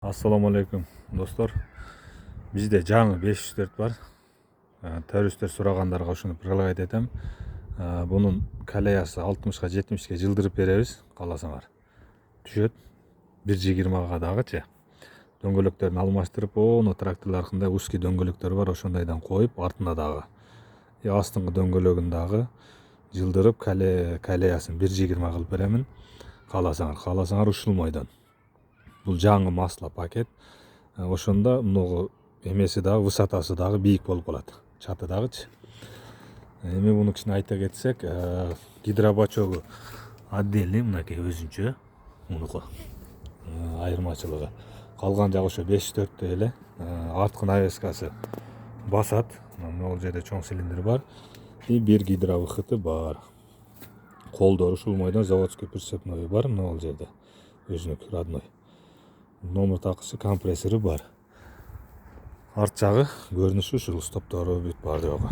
Assalamu alaikum dostlar. Bizde жаңы 504 бар. Teröristler сұрағандарға ошону bir кылып айтам. Bunun kaleyası 60-га 70-ге жылдырып беребиз, кааласаңар. Түшөт 1.20-га дагычы. Дөңгөлөктөрүн алмаштырып, ону тракторларында узкий дөңгөлөктөр бар, ошондойдон коюп, артына дагы. Астыңкы дөңгөлөгүн дагы жылдырып, kaleyасын 1.20 кылып беремин. Кааласаңар ушул мойдон. Бул жаңы масло пакет. Ошондо муну эмеси дагы, высотасы дагы бийик болуп калат. Чаты дагычы. Эми муну кичине айта кетсек, гидробачогу отдельный, мынакей өзүнчө. Мунуку айырмачылыгы. Калган жагы ошо 504 эле. Арткы навескасы басат. Бул жерде чоң цилиндр бар. И бир гидровыхыты бар. Колдору ушул мойдон заводской прицепной бар, бул жерде. Өзүнүкү родной. Номер такысы, компрессору бар. Арт жагы көрүнүшү ушул, стоптору бүт бар жогу.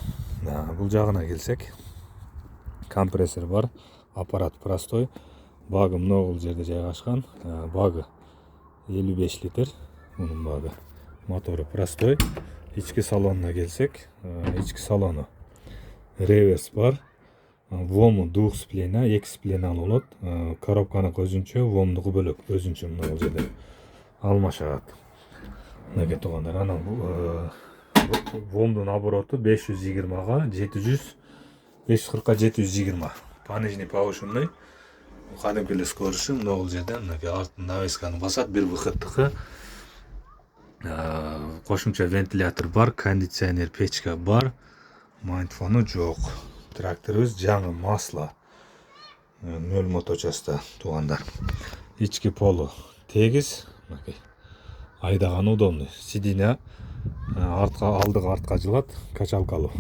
Бул жагына келсек, компрессор бар, аппарат простой, багы бул жерде жайгашкан. Багы 55 литр, мунун багы. Мотору простой. Ички салонуна келсек, ички салону реверс бар. Вому двухсплена, 2 спленалы болот. Коробканыкы өзүнчө, вомдугу бөлөк, өзүнчө бул жерде алмашат. Мынакей туугандар, анан вомдун обороту 520-га 700, 540-га 720. Понижний повышенный. Кадимки эле скоросу бул жерде, мынакей артын навесканы басат, бир выходтыкы. Кошумча вентилятор бар, кондиционер, печка бар. Майнтфону жок. Тракторубуз жаңы масло. Нөл моточаста туугандар. Ички полу тегиз. Айдаганы удобный. Сиденья алдыга артка жылат, качалкалуу.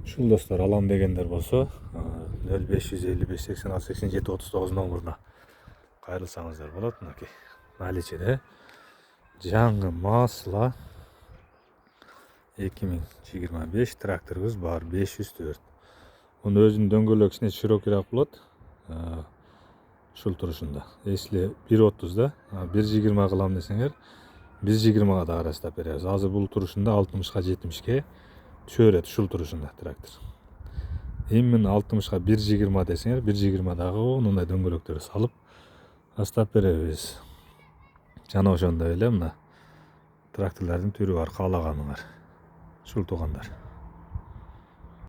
Ушул достор, алам дегендер болсо 0555 86 87 39 номуруна кайрылсаңыздар болот. Мынакей наличиеде жаңы масло 2025 тракторубуз бар, 504. Мунун өзүнүн дөңгөлөгү кичине широкийраак болот. Ушул турушунда. Если 1.30 да, 1.20 кылам десеңер, 1.20-га да карастап беребиз. Азыр бул турушунда 60-га 70-ге түшө берет, ушул турушунда трактор. Эми 60-га 1.20 десеңер, 1.20 дагы мындай дөңгөлөктөрдү салып астап беребиз. Жана ошондой эле мына тракторлордун түрү бар, каалаганыңар. Ушул туугандар.